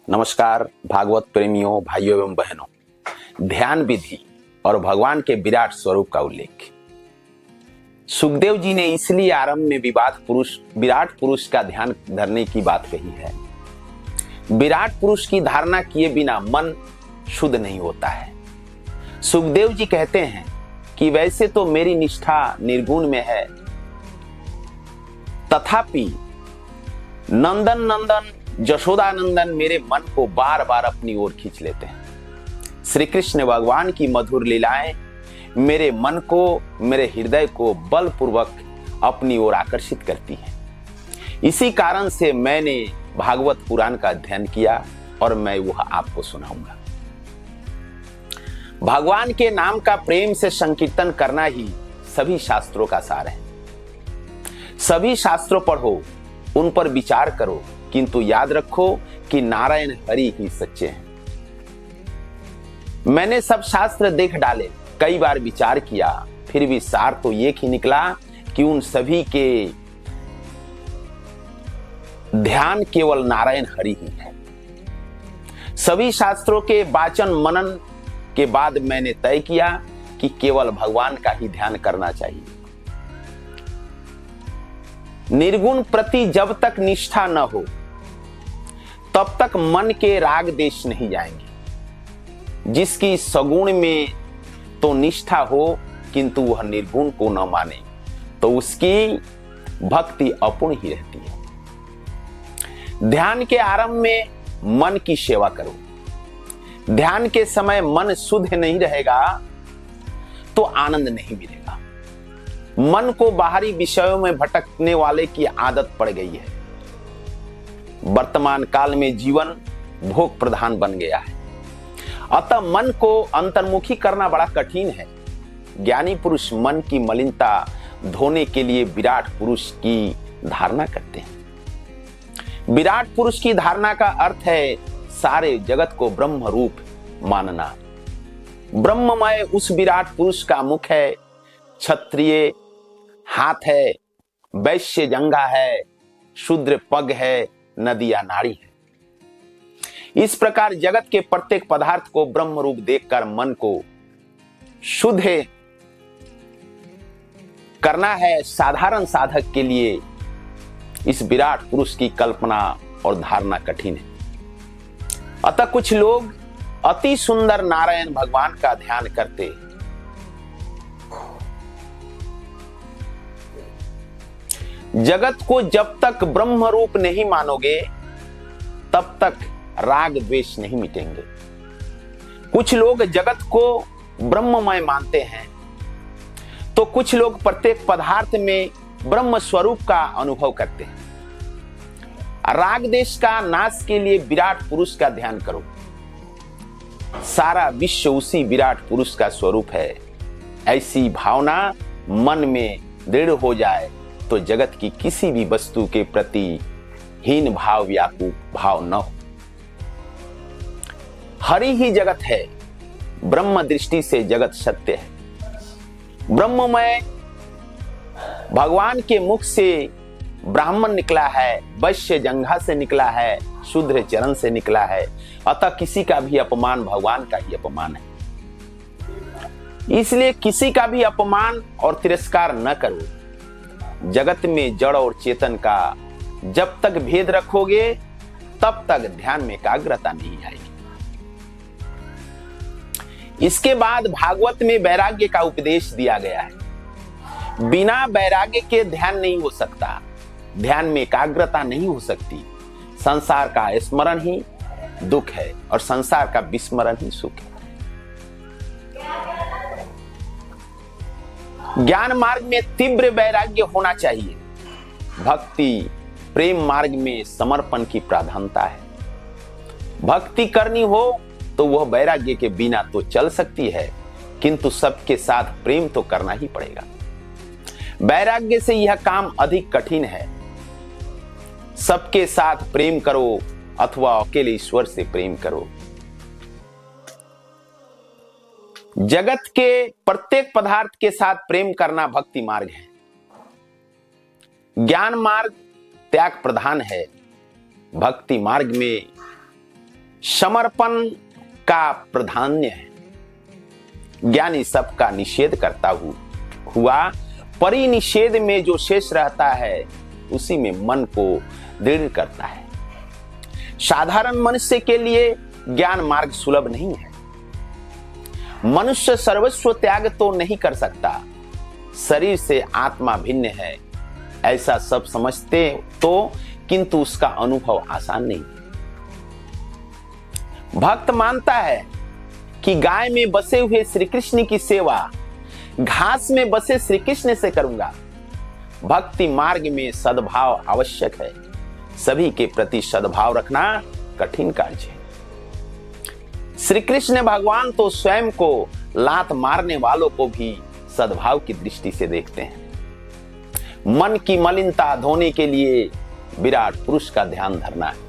नमस्कार भागवत प्रेमियों, भाइयों एवं बहनों। ध्यान विधि और भगवान के विराट स्वरूप का उल्लेख। सुखदेव जी ने इसलिए आरंभ में विराट पुरुष का ध्यान धरने की बात कही है। विराट पुरुष की धारणा किए बिना मन शुद्ध नहीं होता है। सुखदेव जी कहते हैं कि वैसे तो मेरी निष्ठा निर्गुण में है, तथापि नंदन नंदन यशोदानंदन मेरे मन को बार बार अपनी ओर खींच लेते हैं। श्री कृष्ण भगवान की मधुर लीलाएं मेरे मन को, मेरे हृदय को बलपूर्वक अपनी ओर आकर्षित करती हैं। इसी कारण से मैंने भागवत पुराण का अध्ययन किया और मैं वह आपको सुनाऊंगा। भगवान के नाम का प्रेम से संकीर्तन करना ही सभी शास्त्रों का सार है। सभी शास्त्रों पढ़ो, उन पर विचार करो, किंतु याद रखो कि नारायण हरि ही सच्चे हैं। मैंने सब शास्त्र देख डाले, कई बार विचार किया, फिर भी सार तो एक ही निकला कि उन सभी के ध्यान केवल नारायण हरि ही है। सभी शास्त्रों के वाचन मनन के बाद मैंने तय किया कि केवल भगवान का ही ध्यान करना चाहिए। निर्गुण प्रति जब तक निष्ठा न हो तब तक मन के राग देश नहीं जाएंगे। जिसकी सगुण में तो निष्ठा हो किंतु वह निर्गुण को न माने तो उसकी भक्ति अपूर्ण ही रहती है। ध्यान के आरंभ में मन की सेवा करो। ध्यान के समय मन शुद्ध नहीं रहेगा तो आनंद नहीं मिलेगा। मन को बाहरी विषयों में भटकने वाले की आदत पड़ गई है। वर्तमान काल में जीवन भोग प्रधान बन गया है, अतः मन को अंतर्मुखी करना बड़ा कठिन है। ज्ञानी पुरुष मन की मलिनता धोने के लिए विराट पुरुष की धारणा करते हैं। विराट पुरुष की धारणा का अर्थ है सारे जगत को ब्रह्म रूप मानना। ब्रह्ममय उस विराट पुरुष का मुख है, क्षत्रिय हाथ है, वैश्य जंघा है, शूद्र पग है, नदी या नाड़ी है। इस प्रकार जगत के प्रत्येक पदार्थ को ब्रह्म रूप देखकर मन को शुद्ध करना है। साधारण साधक के लिए इस विराट पुरुष की कल्पना और धारणा कठिन है। अतः कुछ लोग अति सुंदर नारायण भगवान का ध्यान करते, जगत को जब तक ब्रह्म रूप नहीं मानोगे तब तक राग द्वेष नहीं मिटेंगे। कुछ लोग जगत को ब्रह्ममय मानते हैं तो कुछ लोग प्रत्येक पदार्थ में ब्रह्म स्वरूप का अनुभव करते हैं। राग देश का नाश के लिए विराट पुरुष का ध्यान करो। सारा विश्व उसी विराट पुरुष का स्वरूप है। ऐसी भावना मन में दृढ़ हो जाए तो जगत की किसी भी वस्तु के प्रति हीन भाव, व्याकुल भाव न हो। हरि ही जगत है। ब्रह्म दृष्टि से जगत सत्य है। ब्रह्ममय भगवान के मुख से ब्राह्मण निकला है, वैश्य जंघा से निकला है, शूद्र चरण से निकला है। अतः किसी का भी अपमान भगवान का ही अपमान है। इसलिए किसी का भी अपमान और तिरस्कार न करो। जगत में जड़ और चेतन का जब तक भेद रखोगे तब तक ध्यान में एकाग्रता नहीं आएगी। इसके बाद भागवत में वैराग्य का उपदेश दिया गया है। बिना वैराग्य के ध्यान नहीं हो सकता, ध्यान में एकाग्रता नहीं हो सकती। संसार का स्मरण ही दुख है और संसार का विस्मरण ही सुख है। ज्ञान मार्ग में तीव्र वैराग्य होना चाहिए। भक्ति प्रेम मार्ग में समर्पण की प्राधान्यता है। भक्ति करनी हो तो वह वैराग्य के बिना तो चल सकती है, किंतु सबके साथ प्रेम तो करना ही पड़ेगा। वैराग्य से यह काम अधिक कठिन है। सबके साथ प्रेम करो अथवा अकेले ईश्वर से प्रेम करो। जगत के प्रत्येक पदार्थ के साथ प्रेम करना भक्ति मार्ग है। ज्ञान मार्ग त्याग प्रधान है। भक्ति मार्ग में समर्पण का प्राधान्य है। ज्ञानी सबका निषेध करता हुआ परिनिषेध में जो शेष रहता है उसी में मन को दृढ़ करता है। साधारण मनुष्य के लिए ज्ञान मार्ग सुलभ नहीं है। मनुष्य सर्वस्व त्याग तो नहीं कर सकता, शरीर से आत्मा भिन्न है ऐसा सब समझते तो, किंतु उसका अनुभव आसान नहीं। भक्त मानता है कि गाय में बसे हुए श्री कृष्ण की सेवा घास में बसे श्री कृष्ण से करूंगा। भक्ति मार्ग में सद्भाव आवश्यक है। सभी के प्रति सद्भाव रखना कठिन कार्य है। श्री कृष्ण भगवान तो स्वयं को लात मारने वालों को भी सद्भाव की दृष्टि से देखते हैं। मन की मलिनता धोने के लिए विराट पुरुष का ध्यान धरना है।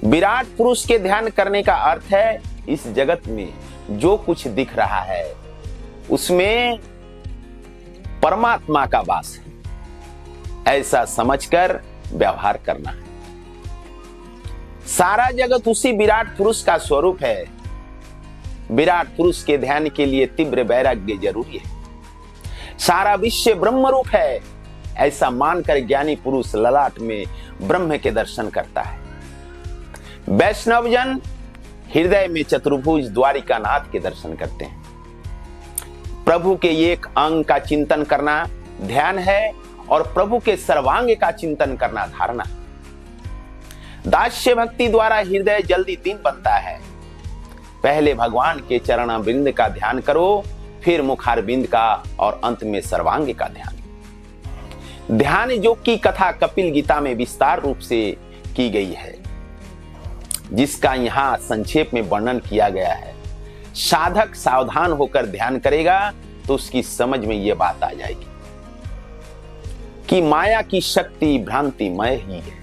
विराट पुरुष के ध्यान करने का अर्थ है इस जगत में जो कुछ दिख रहा है उसमें परमात्मा का वास है ऐसा समझकर व्यवहार करना है। सारा जगत उसी विराट पुरुष का स्वरूप है। विराट पुरुष के ध्यान के लिए तीव्र वैराग्य जरूरी है। सारा विश्व ब्रह्म रूप है ऐसा मानकर ज्ञानी पुरुष ललाट में ब्रह्म के दर्शन करता है। वैष्णवजन हृदय में चतुर्भुज द्वारिका नाथ के दर्शन करते हैं। प्रभु के एक अंग का चिंतन करना ध्यान है और प्रभु के सर्वांग का चिंतन करना धारणा। दास्य भक्ति द्वारा हृदय जल्दी दीन बनता है। पहले भगवान के चरणारविंद का ध्यान करो, फिर मुखारविंद का और अंत में सर्वांग का ध्यान। ध्यान योग की कथा कपिल गीता में विस्तार रूप से की गई है, जिसका यहां संक्षेप में वर्णन किया गया है। साधक सावधान होकर ध्यान करेगा तो उसकी समझ में यह बात आ जाएगी कि माया की शक्ति भ्रांतिमय ही है।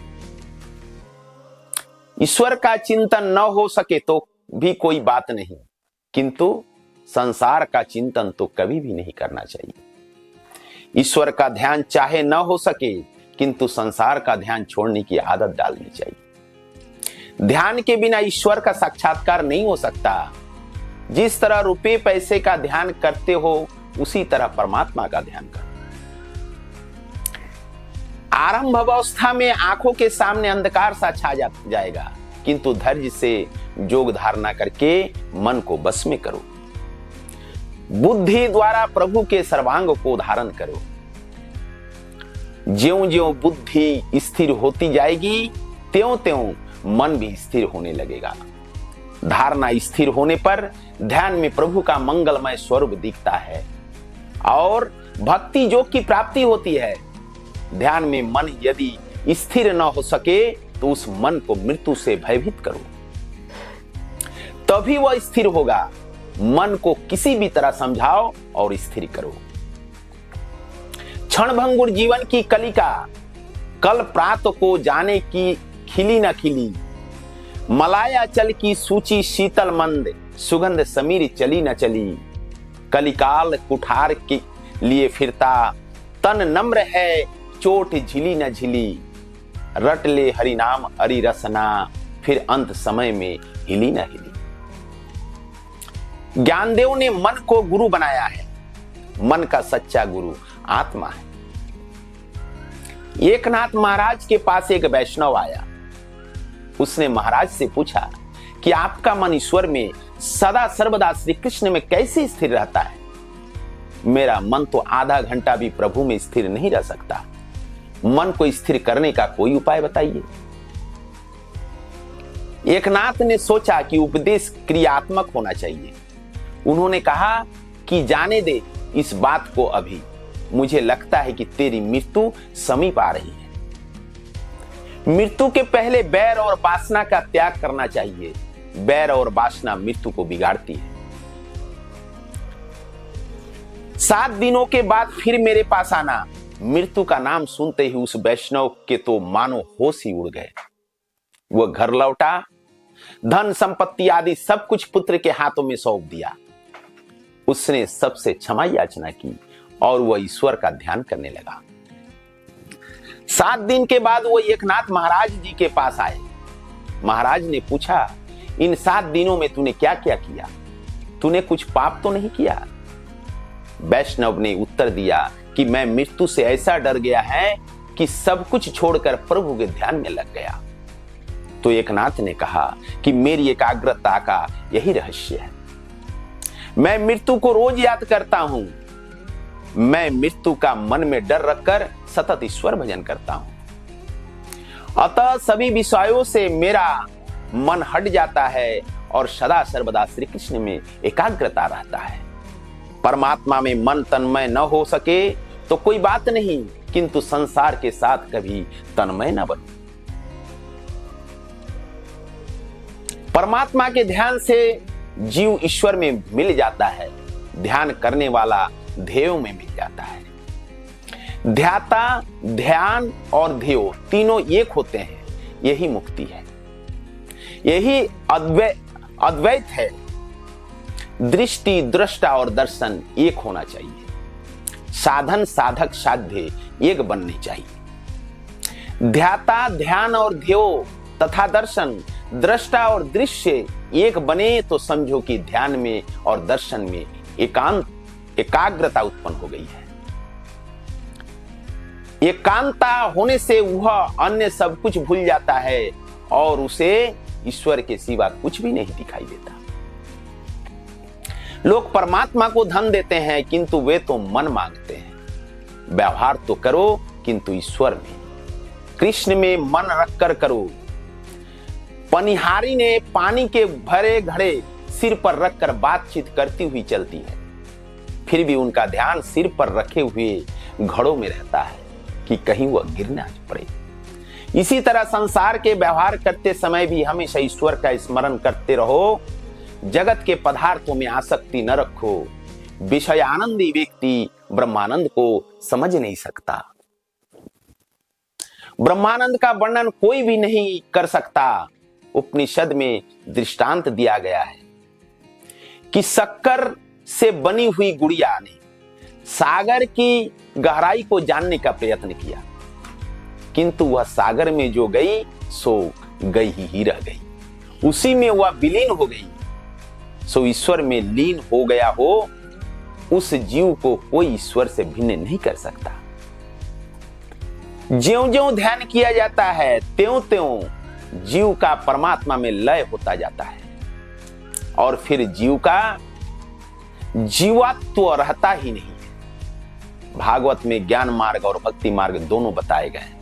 ईश्वर का चिंतन न हो सके तो भी कोई बात नहीं, किंतु संसार का चिंतन तो कभी भी नहीं करना चाहिए। ईश्वर का ध्यान चाहे न हो सके, किंतु संसार का ध्यान छोड़ने की आदत डालनी चाहिए। ध्यान के बिना ईश्वर का साक्षात्कार नहीं हो सकता। जिस तरह रुपए पैसे का ध्यान करते हो उसी तरह परमात्मा का ध्यान करो। आरंभ अवस्था में आंखों के सामने अंधकार सा छा जाएगा, किंतु धैर्य से योग धारणा करके मन को बस में करो। बुद्धि द्वारा प्रभु के सर्वांग को धारण करो। ज्यों-ज्यों बुद्धि स्थिर होती जाएगी त्यों-त्यों मन भी स्थिर होने लगेगा। धारणा स्थिर होने पर ध्यान में प्रभु का मंगलमय स्वरूप दिखता है और भक्ति योग की प्राप्ति होती है। ध्यान में मन यदि स्थिर न हो सके तो उस मन को मृत्यु से भयभीत करो, तभी वह स्थिर होगा। मन को किसी भी तरह समझाओ और स्थिर करो। क्षणभंगुर जीवन की कलिका कल प्रात को जाने की खिली न खिली, मलायाचल की सूची शीतल मंद, सुगंध समीर चली न चली। कलिकाल कुठार के लिए फिरता, तन नम्र है चोट झिली न झिली। रट ले हरि नाम हरि रसना, फिर अंत समय में हिली न हिली। ज्ञानदेव ने मन को गुरु बनाया है। मन का सच्चा गुरु आत्मा है। एकनाथ महाराज के पास एक वैष्णव आया। उसने महाराज से पूछा कि आपका मन ईश्वर में सदा सर्वदा श्री कृष्ण में कैसे स्थिर रहता है? मेरा मन तो आधा घंटा भी प्रभु में स्थिर नहीं रह सकता। मन को स्थिर करने का कोई उपाय बताइए। एकनाथ ने सोचा कि उपदेश क्रियात्मक होना चाहिए। उन्होंने कहा कि जाने दे इस बात को अभी, मुझे लगता है कि तेरी मृत्यु समीप आ रही है। मृत्यु के पहले बैर और वासना का त्याग करना चाहिए। बैर और वासना मृत्यु को बिगाड़ती है। 7 दिनों के बाद फिर मेरे पास आना। मृत्यु का नाम सुनते ही उस वैष्णव के तो मानो होश ही उड़ गए। वह घर लौटा, धन संपत्ति आदि सब कुछ पुत्र के हाथों में सौंप दिया। उसने सबसे क्षमा याचना की और वह ईश्वर का ध्यान करने लगा। 7 दिन के बाद वह एकनाथ महाराज जी के पास आए। महाराज ने पूछा इन 7 दिनों में तूने क्या क्या किया? तूने कुछ पाप तो नहीं किया? वैष्णव ने उत्तर दिया कि मैं मृत्यु से ऐसा डर गया है कि सब कुछ छोड़कर प्रभु के ध्यान में लग गया। तो एकनाथ ने कहा कि मेरी एकाग्रता का यही रहस्य है। मैं मृत्यु को रोज याद करता हूं। मैं मृत्यु का मन में डर रखकर सतत ईश्वर भजन करता हूं। अतः सभी विषयों से मेरा मन हट जाता है और सदा सर्वदा श्री कृष्ण में एकाग्रता रहता है। परमात्मा में मन तन्मय न हो सके तो कोई बात नहीं, किंतु संसार के साथ कभी तन्मय न बनो। परमात्मा के ध्यान से जीव ईश्वर में मिल जाता है। ध्यान करने वाला ध्येय में मिल जाता है। ध्याता, ध्यान और ध्येय तीनों एक होते हैं। यही मुक्ति है, यही अद्वैत है। दृष्टि, दृष्टा और दर्शन एक होना चाहिए। साधन, साधक, साध्य एक बनने चाहिए। ध्याता, ध्यान और ध्येय तथा दर्शन, दृष्टा और दृश्य एक बने तो समझो कि ध्यान में और दर्शन में एकाग्रता उत्पन्न हो गई है। एकांता होने से वह अन्य सब कुछ भूल जाता है और उसे ईश्वर के सिवा कुछ भी नहीं दिखाई देता। लोग परमात्मा को धन देते हैं किंतु वे तो मन मांगते हैं। व्यवहार तो करो किंतु ईश्वर में, कृष्ण में मन रखकर करो। पनिहारी ने पानी के भरे घड़े सिर पर रखकर बातचीत करती हुई चलती है, फिर भी उनका ध्यान सिर पर रखे हुए घड़ों में रहता है कि कहीं वह गिर ना पड़े। इसी तरह संसार के व्यवहार करते समय भी हमेशा ईश्वर का स्मरण करते रहो। जगत के पदार्थों में आसक्ति न रखो। विषय आनंदी व्यक्ति ब्रह्मानंद को समझ नहीं सकता। ब्रह्मानंद का वर्णन कोई भी नहीं कर सकता। उपनिषद में दृष्टांत दिया गया है कि शक्कर से बनी हुई गुड़िया ने सागर की गहराई को जानने का प्रयत्न किया, किंतु वह सागर में जो गई सो गई ही रह गई। उसी में वह विलीन हो गई। सो ईश्वर में लीन हो गया हो, उस जीव को कोई ईश्वर से भिन्न नहीं कर सकता। ज्यों-ज्यों ध्यान किया जाता है त्यों-त्यों जीव का परमात्मा में लय होता जाता है और फिर जीव का जीवात्व रहता ही नहीं है। भागवत में ज्ञान मार्ग और भक्ति मार्ग दोनों बताए गए।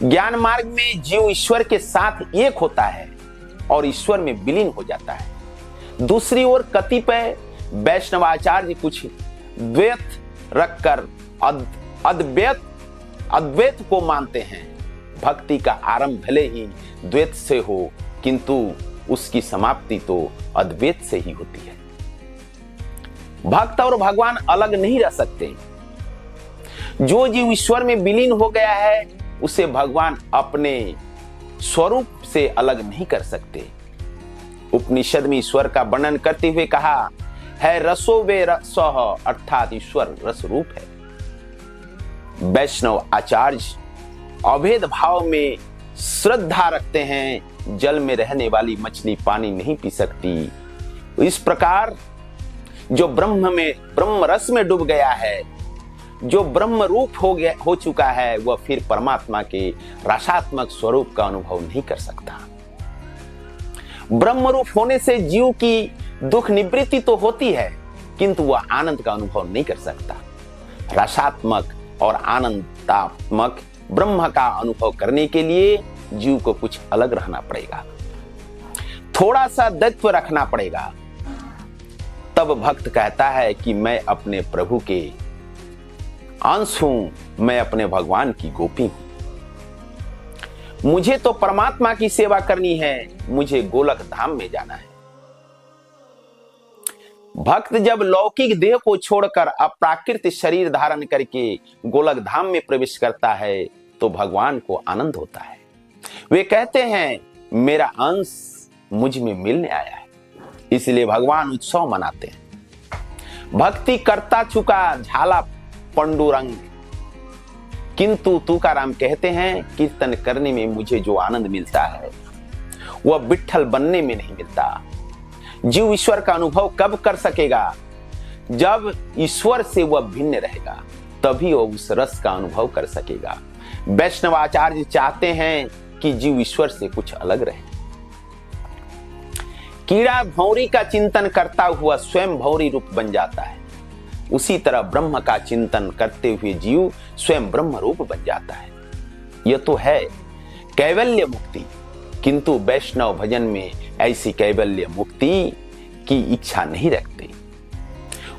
ज्ञान मार्ग में जीव ईश्वर के साथ एक होता है और ईश्वर में विलीन हो जाता है। दूसरी ओर कतिपय वैष्णवाचार्य कुछ द्वैत रखकर अद्वैत को मानते हैं। भक्ति का आरंभ भले ही द्वैत से हो, किंतु उसकी समाप्ति तो अद्वैत से ही होती है। भक्त और भगवान अलग नहीं रह सकते। जो जीव ईश्वर में विलीन हो गया है उसे भगवान अपने स्वरूप से अलग नहीं कर सकते। उपनिषद में ईश्वर का वर्णन करते हुए कहा है, रसो वे रसः, अर्थात ईश्वर रस रूप है। वैष्णव आचार्य अभेद भाव में श्रद्धा रखते हैं। जल में रहने वाली मछली पानी नहीं पी सकती। इस प्रकार जो ब्रह्म रस में डूब गया है, जो ब्रह्म रूप हो चुका है, वह फिर परमात्मा के रसात्मक स्वरूप का अनुभव नहीं कर सकता। ब्रह्म रूप होने से जीव की दुख निवृत्ति तो होती है, किंतु वह आनंद का अनुभव नहीं कर सकता। रसात्मक और आनंदात्मक ब्रह्म का अनुभव करने के लिए जीव को कुछ अलग रहना पड़ेगा, थोड़ा सा दैत्व रखना पड़ेगा। तब भक्त कहता है कि मैं अपने प्रभु के अंश हूं, मैं अपने भगवान की गोपी हूं। मुझे तो परमात्मा की सेवा करनी है, मुझे गोलक धाम में जाना है। भक्त जब लौकिक देह को छोड़कर अप्राकृत शरीर धारण करके गोलक धाम में प्रवेश करता है तो भगवान को आनंद होता है। वे कहते हैं मेरा अंश मुझ में मिलने आया है, इसलिए भगवान उत्सव मनाते हैं। भक्ति करता चुका झाला पंडुरंग, किंतु तुकाराम कहते हैं कीर्तन करने में मुझे जो आनंद मिलता है वह विट्ठल बनने में नहीं मिलता। जीव ईश्वर का अनुभव कब कर सकेगा? जब ईश्वर से वह भिन्न रहेगा, तभी वह उस रस का अनुभव कर सकेगा। वैष्णवाचार्य चाहते हैं कि जीव ईश्वर से कुछ अलग रहे। कीड़ा भौरी का चिंतन करता हुआ स्वयं भौरी रूप बन जाता है, उसी तरह ब्रह्म का चिंतन करते हुए जीव स्वयं ब्रह्म रूप बन जाता है। यह तो है कैवल्य मुक्ति, किंतु वैष्णव भजन में ऐसी कैवल्य मुक्ति की इच्छा नहीं रखते।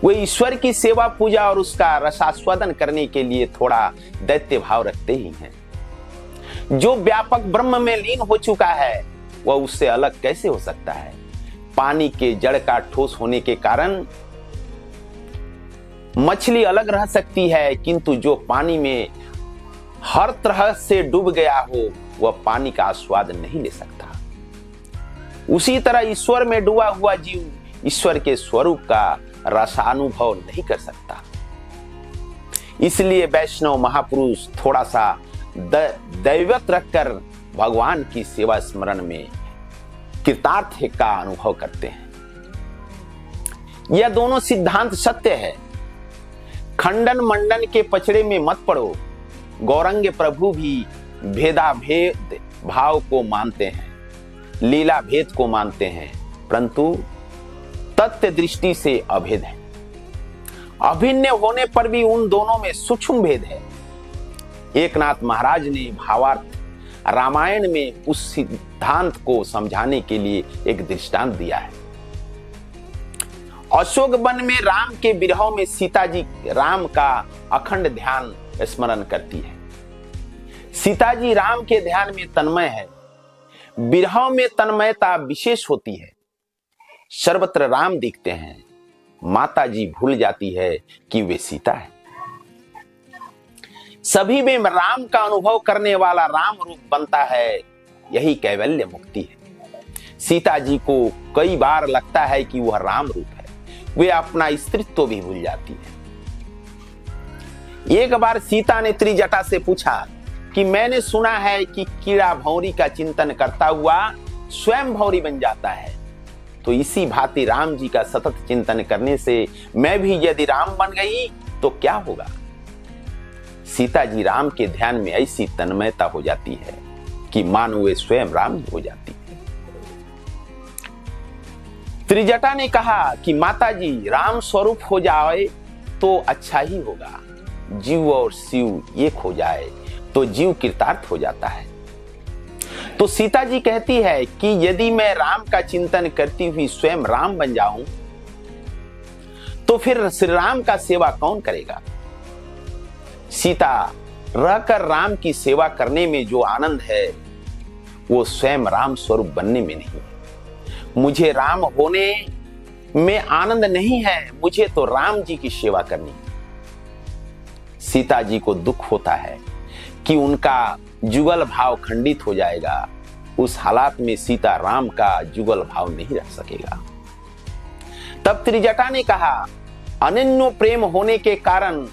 वे ईश्वर की सेवा पूजा और उसका रसास्वादन करने के लिए थोड़ा दैत्य भाव रखते ही हैं। जो व्यापक ब्रह्म में लीन हो चुका है वह उससे अलग कैसे हो सकता है? पानी के जड़ का ठोस होने के कारण मछली अलग रह सकती है, किंतु जो पानी में हर तरह से डूब गया हो वह पानी का आस्वाद नहीं ले सकता। उसी तरह ईश्वर में डूबा हुआ जीव ईश्वर के स्वरूप का रसानुभव नहीं कर सकता। इसलिए वैष्णव महापुरुष थोड़ा सा दैवत रखकर भगवान की सेवा स्मरण में कृतार्थ का अनुभव करते हैं। यह दोनों सिद्धांत सत्य है। खंडन मंडन के पचड़े में मत पड़ो। गौरंग प्रभु भी भेदाभेद भाव को मानते हैं, लीला भेद को मानते हैं, परंतु तत्व दृष्टि से अभेद है। अभिन्न होने पर भी उन दोनों में सूक्ष्म भेद है। एकनाथ महाराज ने भावार्थ रामायण में उस सिद्धांत को समझाने के लिए एक दृष्टांत दिया है। अशोक वन में राम के विरह में सीता जी राम का अखंड ध्यान स्मरण करती है। सीता जी राम के ध्यान में तन्मय है। विरह में तन्मयता विशेष होती है। सर्वत्र राम दिखते हैं, माता जी भूल जाती है कि वे सीता है। सभी में राम का अनुभव करने वाला राम रूप बनता है, यही कैवल्य मुक्ति है। सीता जी को कई बार लगता है कि वह राम रूप है, वे अपना स्त्रीत्व भी भूल जाती है। एक बार सीता ने त्रिजटा से पूछा कि मैंने सुना है कि कीड़ा भौरी का चिंतन करता हुआ स्वयं भौरी बन जाता है, तो इसी भांति राम जी का सतत चिंतन करने से मैं भी यदि राम बन गई तो क्या होगा? सीता जी राम के ध्यान में ऐसी तन्मयता हो जाती है कि मानो वे स्वयं राम हो जाती है। त्रिजटा ने कहा कि माता जी राम स्वरूप हो जाए तो अच्छा ही होगा। जीव और शिव एक हो जाए तो जीव कृतार्थ हो जाता है। तो सीता जी कहती है कि यदि मैं राम का चिंतन करती हुई स्वयं राम बन जाऊं तो फिर श्री राम का सेवा कौन करेगा? सीता रहकर राम की सेवा करने में जो आनंद है वो स्वयं राम स्वरूप बनने में नहीं है। मुझे राम होने में आनंद नहीं है, मुझे तो राम जी की सेवा करनी है। सीता जी को दुख होता है कि उनका जुगल भाव खंडित हो जाएगा। उस हालात में सीता राम का जुगल भाव नहीं रख सकेगा। तब त्रिजटा ने कहा, अनन्य प्रेम होने के कारण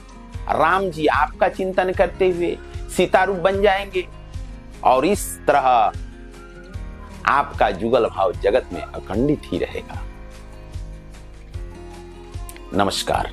राम जी आपका चिंतन करते हुए सीता रूप बन जाएंगे और इस तरह आपका जुगल भाव जगत में अखंडित ही रहेगा। नमस्कार।